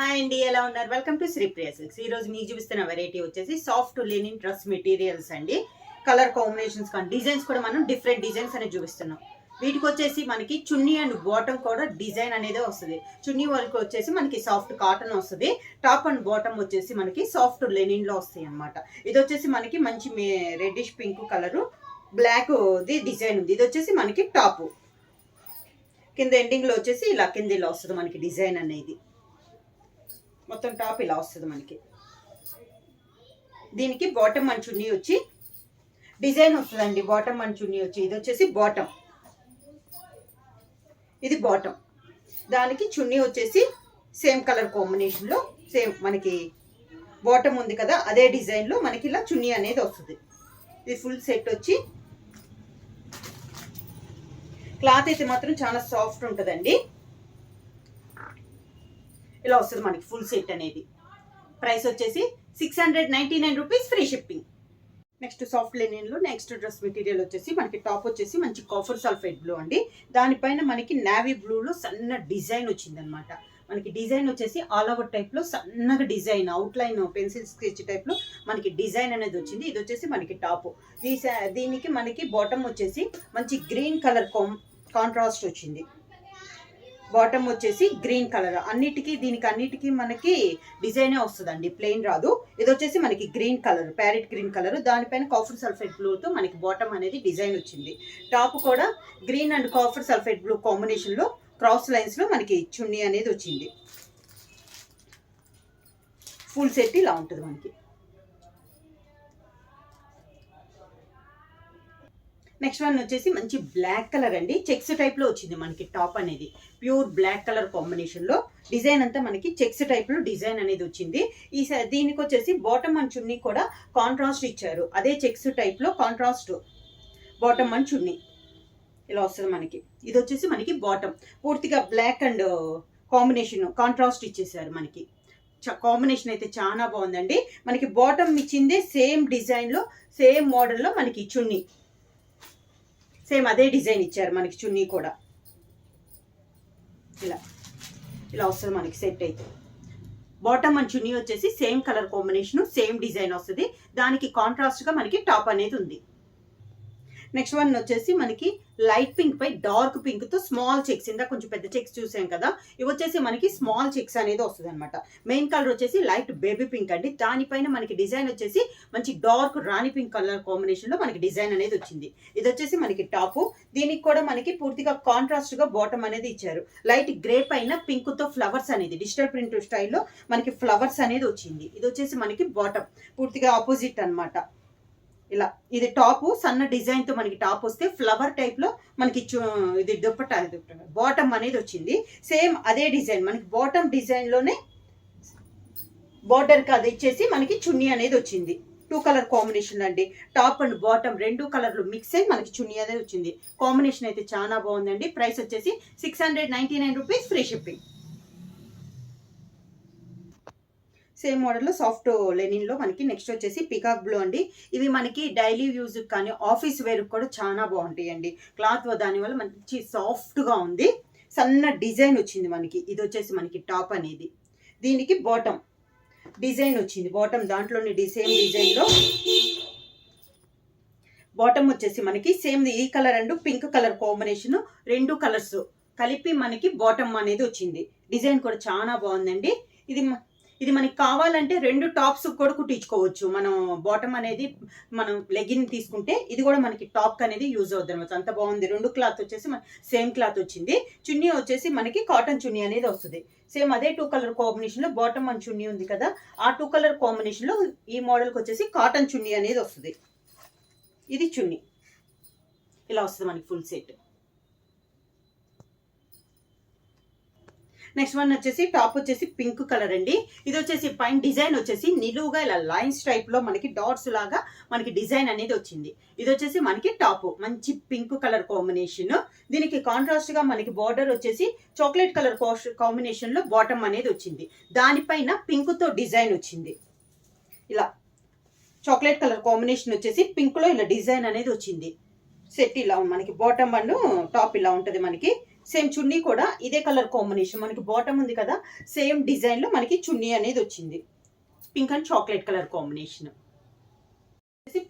Hi అండి, ఎలా ఉన్నారు? Welcome to Sripriya silks. ఈ రోజు మీకు చూపిస్తున్న వెరైటీ వచ్చేసి సాఫ్ట్ లెనిన్ డ్రెస్ మెటీరియల్స్ అండి. కలర్ కాంబినేషన్స్ కానీ డిజైన్స్ కూడా మనం డిఫరెంట్ డిజైన్స్ అనేది చూపిస్తున్నాం. వీటికి వచ్చేసి మనకి చున్నీ అండ్ బాటమ్ కూడా డిజైన్ అనేది వస్తుంది. చున్నీ వరకు వచ్చేసి మనకి సాఫ్ట్ కాటన్ వస్తుంది. టాప్ అండ్ బాటమ్ వచ్చేసి మనకి సాఫ్ట్ లెనిన్ లో వస్తాయి అనమాట. ఇది వచ్చేసి మనకి మంచి reddish pink colour black design ఉంది. ఇది వచ్చేసి మనకి టాప్ కింద ఎండింగ్ లో వచ్చేసి ఇలా కింద ఇలా వస్తుంది మనకి డిజైన్ అనేది. మొత్తం టాప్ ఇలా వస్తుంది మనకి. దీనికి బాటమ్ అండ్ చున్నీ వచ్చి డిజైన్ వస్తుందండి. బాటమ్ అండ్ చున్నీ వచ్చి ఇది వచ్చేసి బాటమ్, ఇది బాటమ్. దానికి చున్నీ వచ్చేసి సేమ్ కలర్ కాంబినేషన్లో సేమ్ మనకి బాటమ్ ఉంది కదా అదే డిజైన్లో మనకి ఇలా చున్నీ అనేది వస్తుంది. ఇది ఫుల్ సెట్ వచ్చి క్లాత్ అయితే మాత్రం చాలా సాఫ్ట్ ఉంటుందండి. ఇలా వస్తుంది మనకి ఫుల్ సెట్ అనేది. ప్రైస్ వచ్చేసి 699 rupees, free shipping. Next soft లెనిన్లో నెక్స్ట్ డ్రెస్ మెటీరియల్ వచ్చేసి మనకి టాప్ వచ్చేసి మంచి కాఫర్ సల్ఫేట్ బ్లూ అండి. దానిపైన మనకి నావీ బ్లూలో సన్న డిజైన్ వచ్చిందనమాట. మనకి డిజైన్ వచ్చేసి ఆల్ ఓవర్ టైప్లో సన్నగా డిజైన్ అవుట్లైన్ పెన్సిల్ స్కెచ్ టైప్లో మనకి డిజైన్ అనేది వచ్చింది. ఇది వచ్చేసి మనకి టాప్. దీనికి మనకి బాటమ్ వచ్చేసి మంచి గ్రీన్ కలర్ కాంట్రాస్ట్ వచ్చింది. బాటమ్ వచ్చేసి గ్రీన్ కలర్. దీనికి అన్నిటికీ మనకి డిజైనే వస్తుందండి, ప్లెయిన్ రాదు. ఇది వచ్చేసి మనకి green colour, parrot green colour. దానిపైన కాఫర్ సల్ఫేట్ బ్లూతో మనకి బాటమ్ అనేది డిజైన్ వచ్చింది. టాప్ కూడా green and copper sulphate blue కాంబినేషన్లో క్రాస్ లైన్స్లో మనకి చున్నీ అనేది వచ్చింది. ఫుల్ సెట్ ఇలా ఉంటుంది మనకి. నెక్స్ట్ వన్ వచ్చేసి మంచి బ్లాక్ కలర్ అండి. చెక్స్ టైప్లో వచ్చింది మనకి టాప్ అనేది. ప్యూర్ బ్లాక్ కలర్ కాంబినేషన్లో డిజైన్ అంతా మనకి చెక్స్ టైప్లో డిజైన్ అనేది వచ్చింది. దీనికి వచ్చేసి బాటమ్ అండ్ చున్నీ కూడా కాంట్రాస్ట్ ఇచ్చారు. అదే చెక్స్ టైప్లో కాంట్రాస్ట్ బాటమ్ అండ్ చున్నీ ఇలా వస్తుంది మనకి. ఇది వచ్చేసి మనకి బాటమ్ పూర్తిగా బ్లాక్ అండ్ కాంబినేషన్ కాంట్రాస్ట్ ఇచ్చేసారు మనకి. కాంబినేషన్ అయితే చాలా బాగుందండి. మనకి బాటమ్ ఇచ్చిందే సేమ్ డిజైన్లో సేమ్ మోడల్లో మనకి చున్నీ సేమ్ అదే డిజైన్ ఇచ్చారు మనకి. చున్నీ కూడా ఇలా ఇలా వస్తుంది మనకి సెట్ అయితే. బాటమ్ అండ్ చున్నీ వచ్చేసి same colour combination same design వస్తుంది. దానికి కాంట్రాస్ట్గా మనకి టాప్ అనేది ఉంది. నెక్స్ట్ వన్ వచ్చేసి మనకి లైట్ పింక్ పై డార్క్ పింక్ తో స్మాల్ చెక్స్, ఇందా కొంచెం పెద్ద చెక్స్ చూసాం కదా, ఇవి వచ్చేసి మనకి స్మాల్ చెక్స్ అనేది వస్తుంది అనమాట. మెయిన్ కలర్ వచ్చేసి లైట్ బేబీ పింక్ అండి. దానిపైన మనకి డిజైన్ వచ్చేసి మంచి డార్క్ రాణి పింక్ కలర్ కాంబినేషన్ లో మనకి డిజైన్ అనేది వచ్చింది. ఇది వచ్చేసి మనకి టాప్. దీనికి కూడా మనకి పూర్తిగా కాంట్రాస్ట్ గా బాటమ్ అనేది ఇచ్చారు. లైట్ గ్రే పైన పింక్ తో ఫ్లవర్స్ అనేది డిజిటల్ ప్రింట్ స్టైల్లో మనకి ఫ్లవర్స్ అనేది వచ్చింది. ఇది వచ్చేసి మనకి బాటమ్ పూర్తిగా ఆపోజిట్ అనమాట. ఇలా ఇది టాప్ సన్న డిజైన్ తో మనకి టాప్ వస్తే ఫ్లవర్ టైప్ లో మనకి ఇది దుప్పట్టా బాటమ్ అనేది వచ్చింది. సేమ్ అదే డిజైన్ మనకి బాటమ్ డిజైన్ లోనే బార్డర్ కి అది ఇచ్చేసి మనకి చున్నీ అనేది వచ్చింది. 2 కలర్ కాంబినేషన్ అండి. టాప్ అండ్ బాటమ్ 2 కలర్లు మిక్స్ అయ్యి మనకి చున్నీ అనేది వచ్చింది. కాంబినేషన్ అయితే చాలా బాగుందండి. ప్రైస్ వచ్చేసి 699 రూపీస్, ఫ్రీ షిప్పింగ్. సేమ్ మోడల్లో సాఫ్ట్ లెనిన్లో మనకి నెక్స్ట్ వచ్చేసి పికాక్ బ్లూ అండి. ఇవి మనకి డైలీ యూజ్ కానీ ఆఫీస్ వేర్ కూడా చాలా బాగుంటాయి అండి. క్లాత్ దానివల్ల మంచి సాఫ్ట్గా ఉంది. సన్న డిజైన్ వచ్చింది మనకి. ఇది వచ్చేసి మనకి టాప్ అనేది. దీనికి బాటమ్ డిజైన్ వచ్చింది. బాటమ్ దాంట్లోని సేమ్ డిజైన్లో బాటమ్ వచ్చేసి మనకి సేమ్ ఈ colour and pink colour combination 2 colours కలిపి మనకి బాటమ్ అనేది వచ్చింది. డిజైన్ కూడా చాలా బాగుందండి. ఇది మనకి కావాలంటే 2 టాప్స్ కూడా కుట్టించుకోవచ్చు. మనం బాటమ్ అనేది మనం లెగిన్ తీసుకుంటే ఇది కూడా మనకి టాప్ అనేది యూజ్ అవుతుంది అనమాట. అంత బాగుంది. 2 క్లాత్ వచ్చేసి సేమ్ క్లాత్ వచ్చింది. చున్నీ వచ్చేసి మనకి కాటన్ చున్నీ అనేది వస్తుంది. సేమ్ అదే 2 కలర్ కాంబినేషన్ లో బాటమ్ అండ్ చున్నీ ఉంది కదా, ఆ 2 కలర్ కాంబినేషన్ లో ఈ మోడల్కి వచ్చేసి కాటన్ చున్నీ అనేది వస్తుంది. ఇది చున్నీ ఇలా వస్తుంది మనకి ఫుల్ సెట్. నెక్స్ట్ వన్ వచ్చేసి టాప్ వచ్చేసి పింక్ కలర్ అండి. ఇది వచ్చేసి పైన డిజైన్ వచ్చేసి నిలువుగా ఇలా లైన్స్ టైప్ లో మనకి డాట్స్ లాగా మనకి డిజైన్ అనేది వచ్చింది. ఇది వచ్చేసి మనకి టాప్ మంచి పింక్ కలర్ కాంబినేషన్. దీనికి కాంట్రాస్ట్ గా మనకి బార్డర్ వచ్చేసి చాక్లెట్ కలర్ కాంబినేషన్ లో బాటమ్ అనేది వచ్చింది. దానిపైన పింక్ తో డిజైన్ వచ్చింది. ఇలా చాక్లెట్ కలర్ కాంబినేషన్ వచ్చేసి పింక్ లో ఇలా డిజైన్ అనేది వచ్చింది. సెట్ ఇలా మనకి బాటమ్ అండ్ టాప్ ఇలా ఉంటుంది మనకి. సేమ్ చున్నీ కూడా ఇదే కలర్ కాంబినేషన్, మనకి బాటమ్ ఉంది కదా సేమ్ డిజైన్లో మనకి చున్నీ అనేది వచ్చింది. Pink and chocolate colour combination.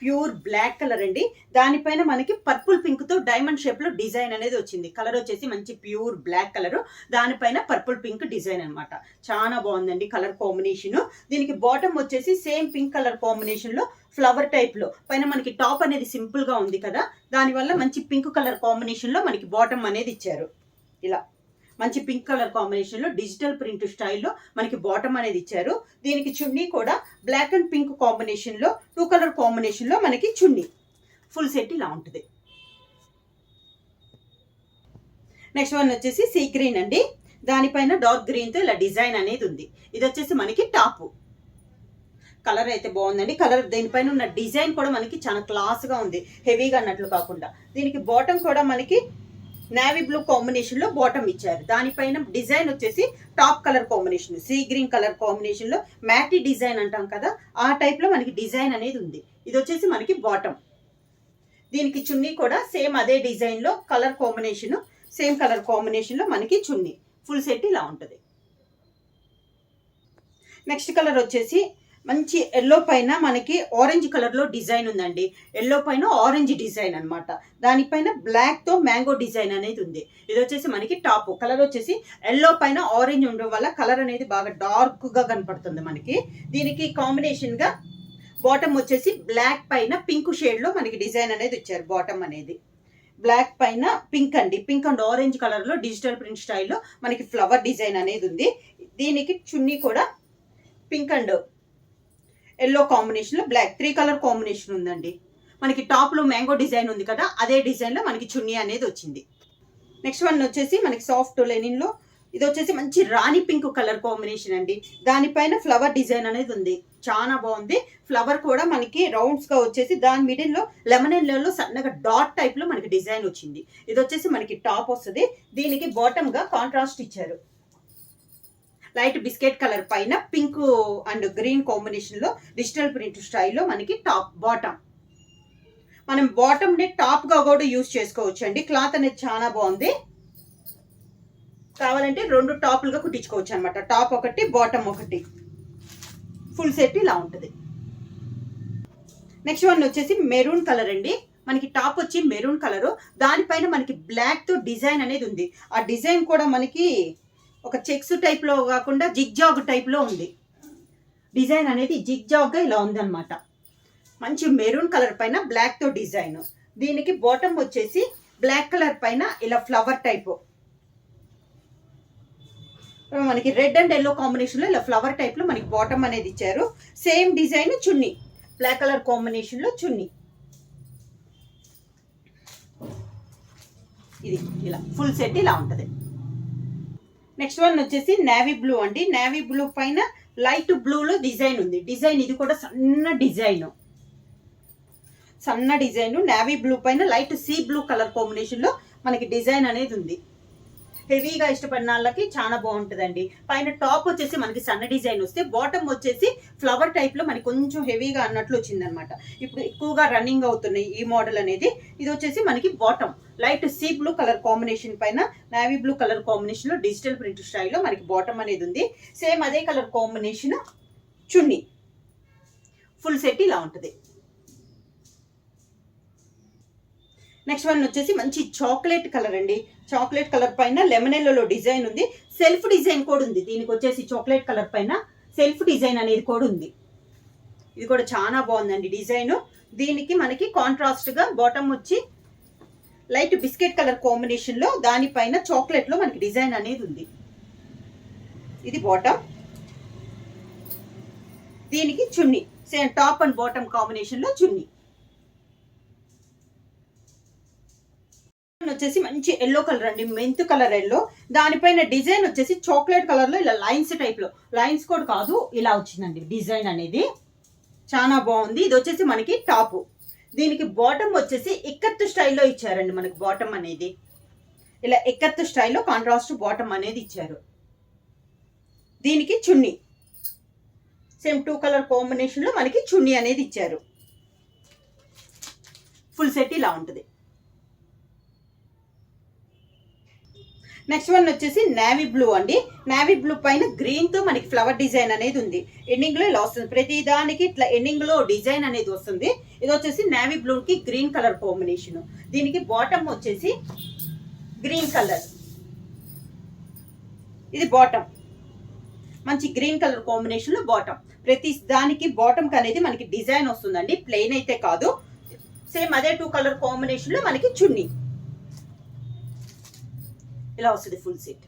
Pure black colour అండి, దానిపైన మనకి పర్పుల్ పింక్ తో డైమండ్ షేప్ లో డిజైన్ అనేది వచ్చింది. కలర్ వచ్చేసి మంచి ప్యూర్ బ్లాక్ కలర్, దానిపైన పర్పుల్ పింక్ డిజైన్ అనమాట. చాలా బాగుందండి కలర్ కాంబినేషన్. దీనికి బాటమ్ వచ్చేసి సేమ్ పింక్ కలర్ కాంబినేషన్ లో ఫ్లవర్ టైప్ లో, పైన మనకి టాప్ అనేది సింపుల్ గా ఉంది కదా, దానివల్ల మంచి పింక్ కలర్ కాంబినేషన్ లో మనకి బాటమ్ అనేది ఇచ్చారు. ఇలా మంచి పింక్ కలర్ కాంబినేషన్ లో డిజిటల్ ప్రింట్ స్టైల్లో మనకి బాటమ్ అనేది ఇచ్చారు. దీనికి చున్నీ కూడా బ్లాక్ అండ్ పింక్ కాంబినేషన్ లో 2 కలర్ కాంబినేషన్ లో మనకి చున్నీ. ఫుల్ సెట్ ఇలా ఉంటుంది. నెక్స్ట్ వన్ వచ్చేసి సీ గ్రీన్ అండి, దానిపైన డార్క్ గ్రీన్ తో ఇలా డిజైన్ అనేది ఉంది. ఇది వచ్చేసి మనకి టాప్. కలర్ అయితే బాగుందండి. కలర్ దీనిపైన ఉన్న డిజైన్ కూడా మనకి చాలా క్లాస్ గా ఉంది, హెవీగా అన్నట్లు కాకుండా. దీనికి బాటమ్ కూడా మనకి నేవీ బ్లూ కాంబినేషన్ లో బాటమ్ ఇచ్చారు. దానిపైన డిజైన్ వచ్చేసి top colour combination, sea green colour combination లో మ్యాటీ డిజైన్ అంటాం కదా, ఆ టైప్ లో మనకి డిజైన్ అనేది ఉంది. ఇది వచ్చేసి మనకి బాటమ్. దీనికి చున్నీ కూడా సేమ్ అదే డిజైన్ లో colour combination, same colour combination లో మనకి చున్నీ. ఫుల్ సెట్ ఇలా ఉంటుంది. నెక్స్ట్ కలర్ వచ్చేసి మంచి ఎల్లో పైన మనకి ఆరెంజ్ కలర్ లో డిజైన్ ఉందండి. ఎల్లో పైన ఆరెంజ్ డిజైన్ అనమాట, దానిపైన బ్లాక్ తో మ్యాంగో డిజైన్ అనేది ఉంది. ఇది వచ్చేసి మనకి టాప్. కలర్ వచ్చేసి ఎల్లో పైన ఆరెంజ్ ఉండడం వల్ల కలర్ అనేది బాగా డార్క్ గా కనపడుతుంది మనకి. దీనికి కాంబినేషన్ గా బాటమ్ వచ్చేసి బ్లాక్ పైన పింక్ షేడ్ లో మనకి డిజైన్ అనేది ఇచ్చారు. బాటమ్ అనేది బ్లాక్ పైన పింక్ అండి, పింక్ అండ్ ఆరెంజ్ కలర్ లో డిజిటల్ ప్రింట్ స్టైల్లో మనకి ఫ్లవర్ డిజైన్ అనేది ఉంది. దీనికి చున్నీ కూడా పింక్ అండ్ ఎల్లో కాంబినేషన్ లో బ్లాక్ 3 కలర్ కాంబినేషన్ ఉందండి. మనకి టాప్ లో మ్యాంగో డిజైన్ ఉంది కదా, అదే డిజైన్ లో మనకి చున్నీ అనేది వచ్చింది. నెక్స్ట్ వన్ వచ్చేసి మనకి సాఫ్ట్ లెనిన్ లో, ఇది వచ్చేసి మంచి రాణి పింక్ కలర్ కాంబినేషన్ అండి. దానిపైన ఫ్లవర్ డిజైన్ అనేది ఉంది, చాలా బాగుంది. ఫ్లవర్ కూడా మనకి రౌండ్స్ గా వచ్చేసి దాని మిడిల్ లో లెమన్ ఎల్లో సన్నగా డాట్ టైప్ లో మనకి డిజైన్ వచ్చింది. ఇది వచ్చేసి మనకి టాప్ వస్తుంది. దీనికి బాటమ్ గా కాంట్రాస్ట్ ఇచ్చారు. లైట్ బిస్కెట్ కలర్ పైన పింక్ అండ్ గ్రీన్ కాంబినేషన్ లో డిజిటల్ ప్రింట్ స్టైల్లో మనకి టాప్ బాటమ్. మనం బాటమ్ ని టాప్ గా కూడా యూజ్ చేసుకోవచ్చు అండి. క్లాత్ అనేది చాలా బాగుంది. కావాలంటే 2 టాప్లుగా కుట్టించుకోవచ్చు అనమాట, టాప్ ఒకటి బాటమ్ ఒకటి. ఫుల్ సెట్ ఇలా ఉంటుంది. నెక్స్ట్ వన్ వచ్చేసి మెరూన్ కలర్ అండి. మనకి టాప్ వచ్చి మెరూన్ కలర్, దానిపైన మనకి బ్లాక్ తో డిజైన్ అనేది ఉంది. ఆ డిజైన్ కూడా మనకి ఒక చెక్స్ టైప్ లో కాకుండా జిగ్జాగ్ టైప్ లో ఉంది. డిజైన్ అనేది జిగ్జాగ్ గా ఇలా ఉంది అనమాట. మంచి మెరూన్ కలర్ పైన బ్లాక్ తో డిజైన్. దీనికి బాటమ్ వచ్చేసి బ్లాక్ కలర్ పైన ఇలా ఫ్లవర్ టైప్, మనకి రెడ్ అండ్ ఎల్లో కాంబినేషన్ లో ఇలా ఫ్లవర్ టైప్ లో మనకి బాటమ్ అనేది ఇచ్చారు. సేమ్ డిజైన్ చున్నీ, బ్లాక్ కలర్ కాంబినేషన్ లో చున్నీ. ఇది ఇలా ఫుల్ సెట్ ఇలా ఉంటుంది. నెక్స్ట్ వన్ వచ్చేసి నేవీ బ్లూ అండి. నేవీ బ్లూ పైన లైట్ బ్లూ లో డిజైన్ ఉంది. డిజైన్ ఇది కూడా సన్న డిజైన్ నేవీ బ్లూ పైన light sea blue colour combination లో మనకి డిజైన్ అనేది ఉంది. హెవీగా ఇష్టపడిన వాళ్ళకి చాలా బాగుంటుందండి. పైన టాప్ వచ్చేసి మనకి సన్న డిజైన్ వస్తే, బాటమ్ వచ్చేసి ఫ్లవర్ టైప్ లో మనకి కొంచెం హెవీగా అన్నట్లు వచ్చింది అనమాట. ఇప్పుడు ఎక్కువగా రన్నింగ్ అవుతున్నాయి ఈ మోడల్ అనేది. ఇది వచ్చేసి మనకి bottom light sea blue colour combination పైన నేవీ బ్లూ కలర్ కాంబినేషన్ లో డిజిటల్ ప్రింట్ స్టైల్లో మనకి బాటమ్ అనేది ఉంది. సేమ్ అదే కలర్ కాంబినేషన్ చున్నీ. ఫుల్ సెట్ ఇలా ఉంటుంది. నెక్స్ట్ వన్ వచ్చేసి మంచి చాక్లెట్ కలర్ అండి. చాక్లెట్ కలర్ పైన లెమన్ ఎల్లో డిజైన్ ఉంది. సెల్ఫ్ డిజైన్ కూడా ఉంది. దీనికి వచ్చేసి చాక్లెట్ కలర్ పైన సెల్ఫ్ డిజైన్ అనేది కూడా ఉంది. ఇది కూడా చాలా బాగుందండి డిజైన్. దీనికి మనకి కాంట్రాస్ట్ గా బాటమ్ వచ్చి లైట్ బిస్కెట్ కలర్ కాంబినేషన్ లో, దానిపైన చాక్లెట్ లో మనకి డిజైన్ అనేది ఉంది. ఇది బాటమ్. దీనికి chunni same top and bottom combination లో చున్నీ. వచ్చేసి మంచి ఎల్లో కలర్ అండి, మెంత్ కలర్ ఎల్లో. దానిపైన డిజైన్ వచ్చేసి చాక్లెట్ కలర్ లో ఇలా లైన్స్ టైప్ లో, లైన్స్ కూడా కాదు ఇలా వచ్చిందండి డిజైన్ అనేది. చాలా బాగుంది. ఇది వచ్చేసి మనకి టాప్. దీనికి బాటమ్ వచ్చేసి ఇక్కత్ స్టైల్లో ఇచ్చారండి. మనకి బాటమ్ అనేది ఇలా ఇక్కత్ స్టైల్లో కాంట్రాస్ట్ బాటమ్ అనేది ఇచ్చారు. దీనికి చున్నీ సేమ్ 2 కలర్ కాంబినేషన్ లో మనకి చున్నీ అనేది ఇచ్చారు. ఫుల్ సెట్ ఇలా ఉంటుంది. నెక్స్ట్ వన్ వచ్చేసి నేవీ బ్లూ అండి. నేవీ బ్లూ పైన గ్రీన్ తో మనకి ఫ్లవర్ డిజైన్ అనేది ఉంది. ఎండింగ్ లో ఇలా వస్తుంది, ప్రతి దానికి ఇట్లా ఎండింగ్ లో డిజైన్ అనేది వస్తుంది. ఇది వచ్చేసి నేవీ బ్లూ కి గ్రీన్ కలర్ కాంబినేషన్. దీనికి బాటమ్ వచ్చేసి గ్రీన్ కలర్, ఇది బాటమ్ మంచి గ్రీన్ కలర్ కాంబినేషన్ లో బాటమ్. ప్రతి దానికి బాటమ్ అనేది మనకి డిజైన్ వస్తుందండి, ప్లెయిన్ అయితే కాదు. సేమ్ అదే 2 కలర్ కాంబినేషన్ లో మనకి చున్నీ ఇలా వస్తుంది ఫుల్ సెట్.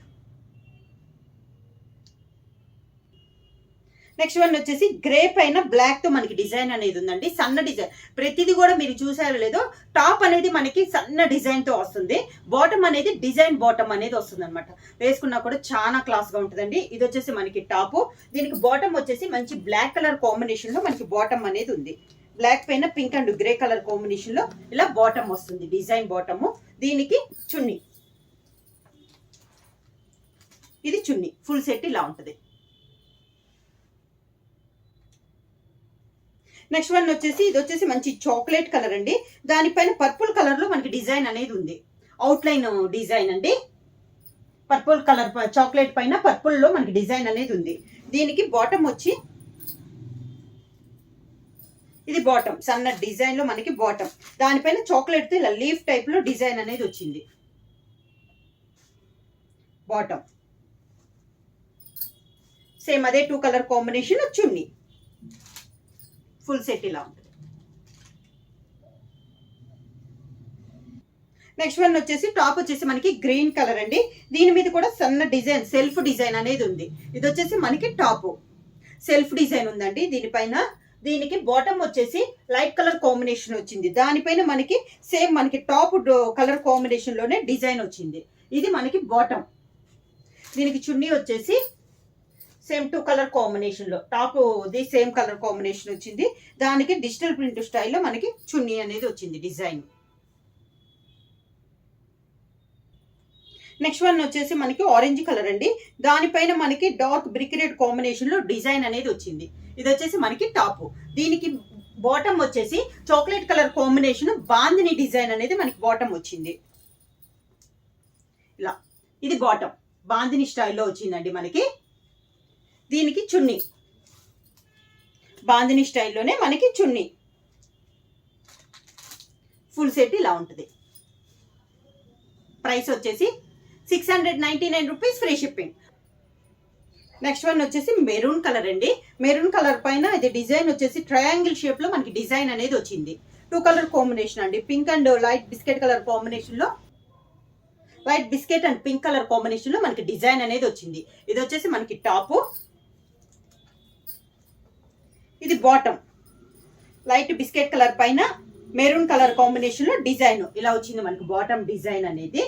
నెక్స్ట్ వన్ వచ్చేసి గ్రే పైన బ్లాక్ తో మనకి డిజైన్ అనేది ఉందండి, సన్న డిజైన్. ప్రతిదీ కూడా మీరు చూసారో లేదో, టాప్ అనేది మనకి సన్న డిజైన్ తో వస్తుంది, బాటమ్ అనేది డిజైన్ బాటమ్ అనేది వస్తుంది అనమాట. వేసుకున్నా కూడా చాలా క్లాస్ గా ఉంటుందండి. ఇది వచ్చేసి మనకి టాప్, దీనికి బాటమ్ వచ్చేసి మంచి బ్లాక్ కలర్ కాంబినేషన్ లో మనకి బాటమ్ అనేది ఉంది. బ్లాక్ పైన pink and grey colour combination లో ఇలా బాటమ్ వస్తుంది, డిజైన్ బాటమ్. దీనికి చున్నీ, ఇది చున్నీ ఫుల్ సెట్ ఇలా ఉంటుంది. నెక్స్ట్ వన్ వచ్చేసి ఇది వచ్చేసి మంచి చాక్లెట్ కలర్ అండి. దానిపైన పర్పుల్ కలర్ లో మనకి డిజైన్ అనేది ఉంది, అవుట్ లైన్ డిజైన్ అండి. పర్పుల్ కలర్ చాక్లెట్ పైన పర్పుల్ లో మనకి డిజైన్ అనేది ఉంది. దీనికి బాటమ్ వచ్చి ఇది బాటమ్, సన్న డిజైన్ లో మనకి బాటమ్. దానిపైన చాక్లెట్ తో ఇలా లీఫ్ టైప్ లో డిజైన్ అనేది వచ్చింది బాటమ్. సేమ్ అదే 2 కలర్ కాంబినేషన్ చున్నీ ఫుల్ సెట్ ఇలా ఉంటుంది. నెక్స్ట్ వన్ వచ్చేసి టాప్ వచ్చేసి మనకి గ్రీన్ కలర్ అండి. దీని మీద కూడా సన్న డిజైన్, సెల్ఫ్ డిజైన్ అనేది ఉంది. ఇది వచ్చేసి మనకి టాప్ సెల్ఫ్ డిజైన్ ఉందండి దీనిపైన. దీనికి బాటమ్ వచ్చేసి లైట్ కలర్ కాంబినేషన్ వచ్చింది. దానిపైన మనకి సేమ్ మనకి టాప్ కలర్ కాంబినేషన్ లోనే డిజైన్ వచ్చింది. ఇది మనకి బాటమ్. దీనికి చున్నీ వచ్చేసి సేమ్ 2 కలర్ కాంబినేషన్ లో, top the same colour combination వచ్చింది. దానికి డిజిటల్ ప్రింట్ స్టైల్లో మనకి చున్నీ అనేది వచ్చింది డిజైన్. నెక్స్ట్ వన్ వచ్చేసి మనకి ఆరెంజ్ కలర్ అండి. దానిపైన మనకి డార్క్ బ్రిక్ రెడ్ కాంబినేషన్ లో డిజైన్ అనేది వచ్చింది. ఇది వచ్చేసి మనకి టాప్. దీనికి బాటమ్ వచ్చేసి chocolate colour combination bandhani design అనేది మనకి బాటమ్ వచ్చింది ఇలా. ఇది బాటమ్ బాందిని స్టైల్లో వచ్చిందండి మనకి. దీనికి చున్నీ బాందిని స్టైల్లోనే మనకి చున్నీ ఫుల్ సెట్ ఇలా ఉంటుంది. ప్రైస్ వచ్చేసి 699 rupees, free shipping. Next one వచ్చేసి మెరూన్ కలర్ అండి. మెరూన్ కలర్ పైన ఇది డిజైన్ వచ్చేసి ట్రయాంగిల్ షేప్ లో మనకి డిజైన్ అనేది వచ్చింది. 2 కలర్ కాంబినేషన్ అండి, pink and light biscuit colour combination లో, light biscuit and pink colour combination లో మనకి డిజైన్ అనేది వచ్చింది. ఇది వచ్చేసి మనకి టాప్, ఇది బాటమ్. లైట్ బిస్కెట్ కలర్ పైన మెరూన్ కలర్ కాంబినేషన్ లో డిజైన్ ఇలా వచ్చింది మనకి బాటమ్ డిజైన్ అనేది.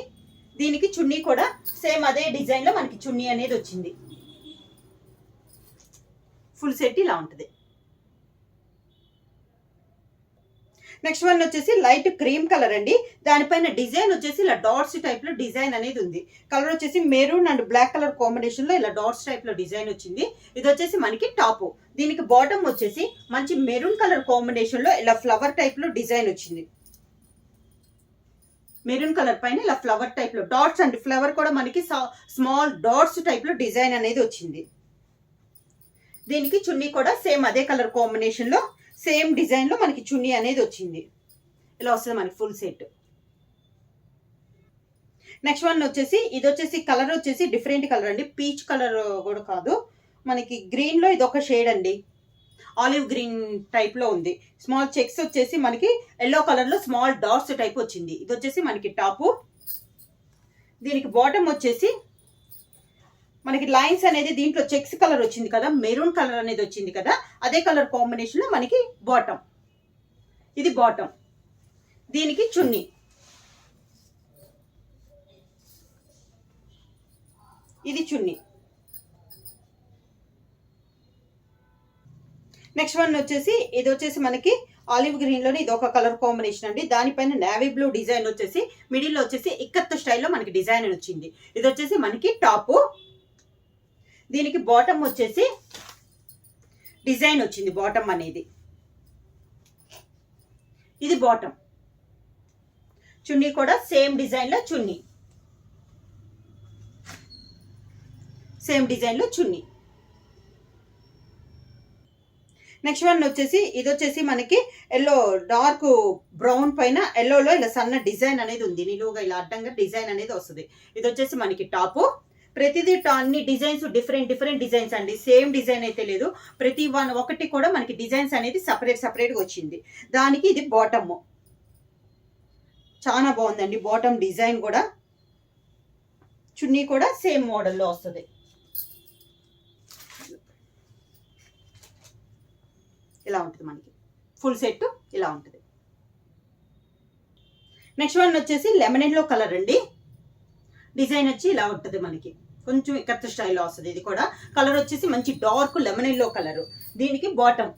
దీనికి చున్నీ కూడా సేమ్ అదే డిజైన్ లో మనకి చున్నీ అనేది వచ్చింది. ఫుల్ సెట్ ఇలా ఉంటుంది. నెక్స్ట్ వన్ వచ్చేసి లైట్ క్రీమ్ కలర్ అండి. దానిపైన డిజైన్ వచ్చేసి ఇలా డాట్స్ టైప్ లో డిజైన్ అనేది ఉంది. కలర్ వచ్చేసి maroon and black colour combination లో ఇలా డాట్స్ టైప్ లో డిజైన్ వచ్చింది. ఇది వచ్చేసి మనకి టాప్. దీనికి బాటమ్ వచ్చేసి మంచి మెరూన్ కలర్ కాంబినేషన్ లో ఇలా ఫ్లవర్ టైప్ లో డిజైన్ వచ్చింది. మెరూన్ కలర్ పైన ఇలా ఫ్లవర్ టైప్ లో డాట్స్ అండ్ ఫ్లవర్ కూడా మనకి స్మాల్ డాట్స్ టైప్ లో డిజైన్ అనేది వచ్చింది. దీనికి చున్నీ కూడా సేమ్ అదే కలర్ కాంబినేషన్ లో సేమ్ డిజైన్ లో మనకి చున్నీ అనేది వచ్చింది. ఇలా వస్తుంది మనకి ఫుల్ సెట్. నెక్స్ట్ వన్ వచ్చేసి ఇది వచ్చేసి కలర్ వచ్చేసి డిఫరెంట్ కలర్ అండి, పీచ్ కలర్ కూడా కాదు, మనకి గ్రీన్ లో ఇది ఒక షేడ్ అండి, ఆలివ్ గ్రీన్ టైప్ లో ఉంది. స్మాల్ చెక్స్ వచ్చేసి మనకి ఎల్లో కలర్ లో స్మాల్ డాట్స్ టైప్ వచ్చింది. ఇది వచ్చేసి మనకి టాప్. దీనికి బాటమ్ వచ్చేసి మనకి లైన్స్ అనేది దీంట్లో చెక్స్ కలర్ వచ్చింది కదా, మెరూన్ కలర్ అనేది వచ్చింది కదా, అదే కలర్ కాంబినేషన్ లో మనకి బాటమ్. ఇది బాటమ్. దీనికి చున్నీ, ఇది చున్నీ. నెక్స్ట్ వన్ వచ్చేసి ఇది వచ్చేసి మనకి ఆలివ్ గ్రీన్ లోనే ఇది ఒక కలర్ కాంబినేషన్ అండి. దానిపైన నేవీ బ్లూ డిజైన్ వచ్చేసి మిడిల్ లో వచ్చేసి ఇక్కత్ స్టైల్లో మనకి డిజైన్ వచ్చింది. ఇది వచ్చేసి మనకి టాప్. దీనికి బాటమ్ వచ్చేసి డిజైన్ వచ్చింది బాటమ్ అనేది. ఇది బాటమ్. చున్నీ కూడా సేమ్ డిజైన్ లో చున్నీ. సేమ్ డిజైన్లో చున్నీ. నెక్స్ట్ వన్ వచ్చేసి ఇది వచ్చేసి మనకి ఎల్లో డార్క్ బ్రౌన్ పైన ఎల్లోలో ఇలా సన్న డిజైన్ అనేది ఉంది, నిలువుగా ఇలా అడ్డంగా డిజైన్ అనేది వస్తుంది. ఇది వచ్చేసి మనకి టాపు. ప్రతిదీ అన్ని డిజైన్స్ డిఫరెంట్ డిజైన్స్ అండి, సేమ్ డిజైన్ అయితే లేదు. ప్రతి ఒకటి కూడా మనకి డిజైన్స్ అనేది సపరేట్గా వచ్చింది. దానికి ఇది బాటమ్, చాలా బాగుందండి బాటమ్ డిజైన్ కూడా. చున్నీ కూడా సేమ్ మోడల్లో వస్తుంది. ఇలా ఉంటుంది మనకి ఫుల్ సెట్ ఇలా ఉంటుంది. నెక్స్ట్ వన్ వచ్చేసి లెమన్ ఎల్లో కలర్ అండి. డిజైన్ వచ్చి ఇలా ఉంటుంది మనకి, కొంచెం ఇక్కత్త స్టైల్లో వస్తుంది. ఇది కూడా కలర్ వచ్చేసి మంచి డార్క్ లెమన్ ఎల్లో కలర్. దీనికి బాటమ్,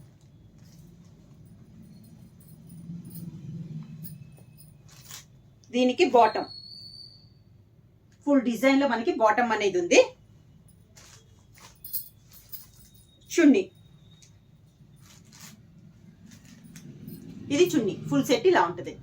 దీనికి బాటమ్ ఫుల్ డిజైన్ లో మనకి బాటమ్ అనేది ఉంది. చున్నీ, ఇది చున్నీ ఫుల్ సెట్ ఇలా ఉంటుంది.